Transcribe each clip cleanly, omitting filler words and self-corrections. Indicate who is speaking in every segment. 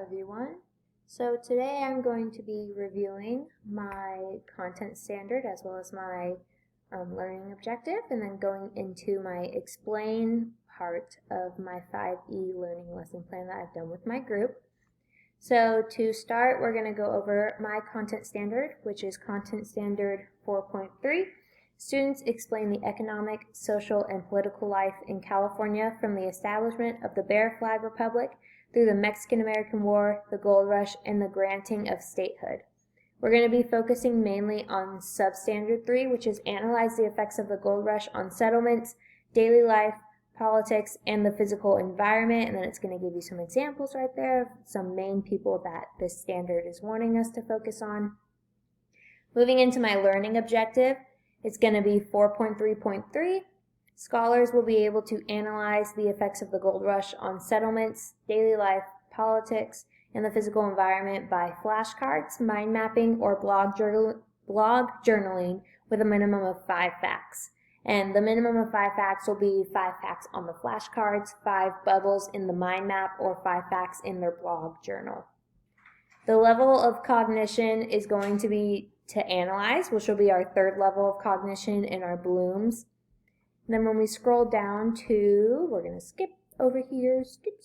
Speaker 1: everyone. So today I'm going to be reviewing my content standard as well as my learning objective, and then going into my explain part of my 5E learning lesson plan that I've done with my group. So to start, we're going to go over my content standard, which is content standard 4.3. Students explain the economic, social, and political life in California from the establishment of the Bear Flag Republic through the Mexican-American War, the Gold Rush, and the granting of statehood. We're going to be focusing mainly on Substandard 3, which is analyze the effects of the Gold Rush on settlements, daily life, politics, and the physical environment. And then it's going to give you some examples right there of some main people that this standard is wanting us to focus on. Moving into my learning objective, it's going to be 4.3.3. Scholars will be able to analyze the effects of the Gold Rush on settlements, daily life, politics, and the physical environment by flashcards, mind mapping, or blog journaling with a minimum of 5 facts. And the minimum of 5 facts will be 5 facts on the flashcards, 5 bubbles in the mind map, or 5 facts in their blog journal. The level of cognition is going to be to analyze, which will be our 3rd level of cognition in our blooms. And then when we scroll down to, we're going to skip over here, skip.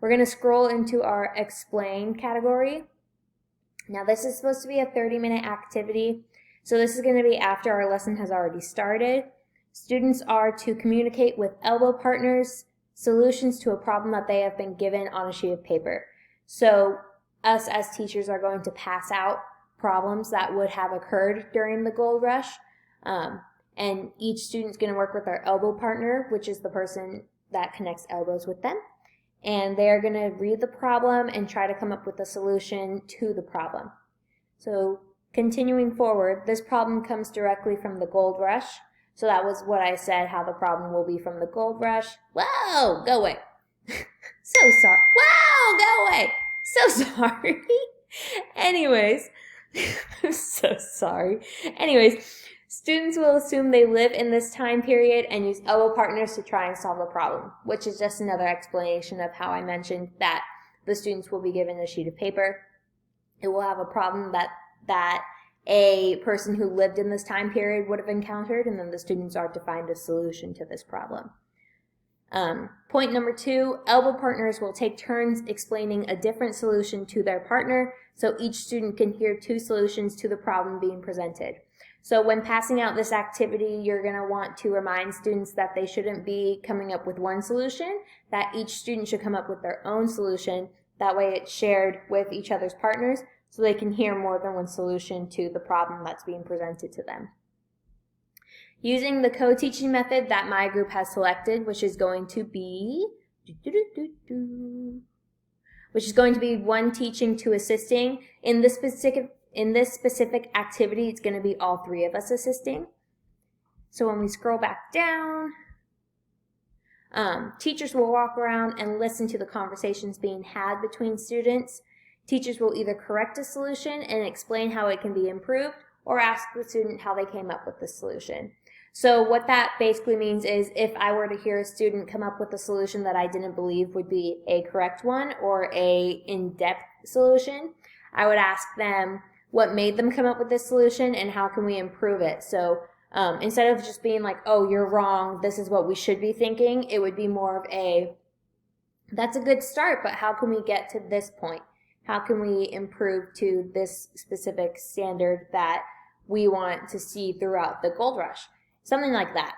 Speaker 1: We're going to scroll into our explain category. Now this is supposed to be a 30-minute activity, so this is going to be after our lesson has already started. Students are to communicate with elbow partners solutions to a problem that they have been given on a sheet of paper. So us as teachers are going to pass out problems that would have occurred during the Gold Rush. And each student's going to work with their elbow partner, which is the person that connects elbows with them. And they're going to read the problem and try to come up with a solution to the problem. So continuing forward, this problem comes directly from the Gold Rush. So that was what I said, how the problem will be from the Gold Rush. Whoa, go away. So sorry. Whoa, go away. So sorry. Anyways, I'm so sorry. Anyways, students will assume they live in this time period and use elbow partners to try and solve the problem, which is just another explanation of how I mentioned that the students will be given a sheet of paper. It will have a problem that a person who lived in this time period would have encountered, and then the students are to find a solution to this problem. Point number 2, elbow partners will take turns explaining a different solution to their partner, so each student can hear 2 solutions to the problem being presented. So when passing out this activity, you're going to want to remind students that they shouldn't be coming up with one solution, that each student should come up with their own solution. That way it's shared with each other's partners so they can hear more than one solution to the problem that's being presented to them. Using the co-teaching method that my group has selected, which is going to be one teaching, 2 assisting. In this specific activity, it's going to be all 3 of us assisting. So when we scroll back down, teachers will walk around and listen to the conversations being had between students. Teachers will either correct a solution and explain how it can be improved, or ask the student how they came up with the solution. So what that basically means is if I were to hear a student come up with a solution that I didn't believe would be a correct one or a in-depth solution, I would ask them what made them come up with this solution and how can we improve it. So instead of just being like, oh, you're wrong, this is what we should be thinking, it would be more of a, that's a good start, but how can we get to this point? How can we improve to this specific standard that we want to see throughout the Gold Rush? Something like that.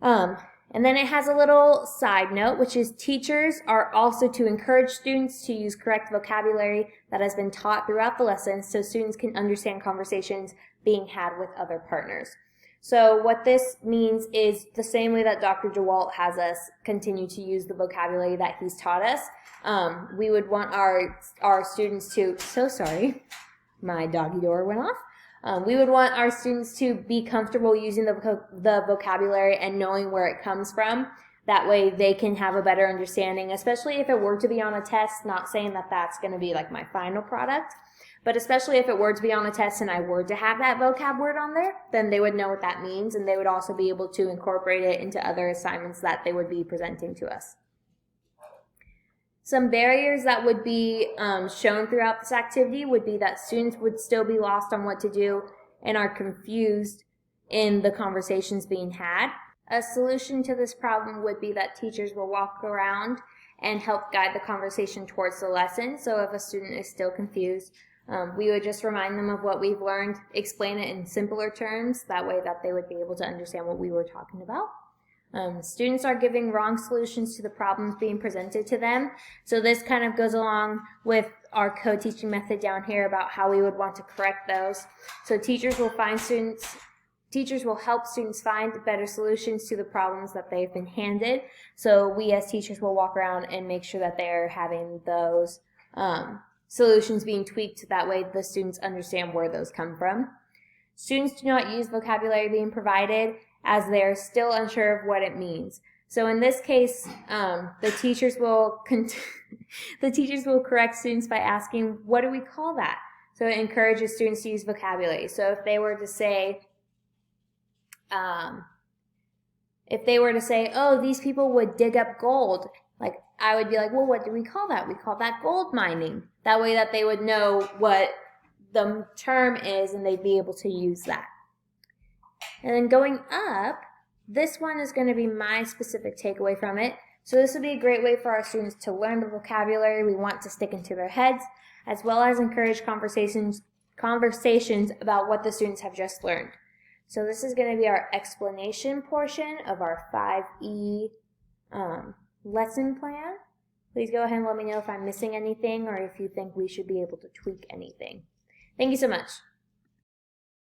Speaker 1: And then it has a little side note, which is teachers are also to encourage students to use correct vocabulary that has been taught throughout the lesson so students can understand conversations being had with other partners. So what this means is the same way that Dr. DeWalt has us continue to use the vocabulary that he's taught us, we would want our students to, so sorry, my doggy door went off. We would want our students to be comfortable using the vocabulary and knowing where it comes from. That way they can have a better understanding, especially if it were to be on a test, not saying that that's going to be like my final product, but especially if it were to be on a test and I were to have that vocab word on there, then they would know what that means, and they would also be able to incorporate it into other assignments that they would be presenting to us. Some barriers that would be shown throughout this activity would be that students would still be lost on what to do and are confused in the conversations being had. A solution to this problem would be that teachers will walk around and help guide the conversation towards the lesson. So if a student is still confused, we would just remind them of what we've learned, explain it in simpler terms, that way that they would be able to understand what we were talking about. Students are giving wrong solutions to the problems being presented to them. So this kind of goes along with our co-teaching method down here about how we would want to correct those. So teachers will help students find better solutions to the problems that they've been handed. So we as teachers will walk around and make sure that they're having those solutions being tweaked. That way the students understand where those come from. Students do not use vocabulary being provided as they're still unsure of what it means. So in this case, the teachers will correct students by asking, what do we call that? So it encourages students to use vocabulary. So if they were to say, oh, these people would dig up gold, like I would be like, well, what do we call that? We call that gold mining. That way that they would know what the term is and they'd be able to use that. And then going up, this one is going to be my specific takeaway from it. So this would be a great way for our students to learn the vocabulary we want to stick into their heads, as well as encourage conversations about what the students have just learned. So this is going to be our explanation portion of our 5E lesson plan. Please go ahead and let me know if I'm missing anything or if you think we should be able to tweak anything. Thank you so much.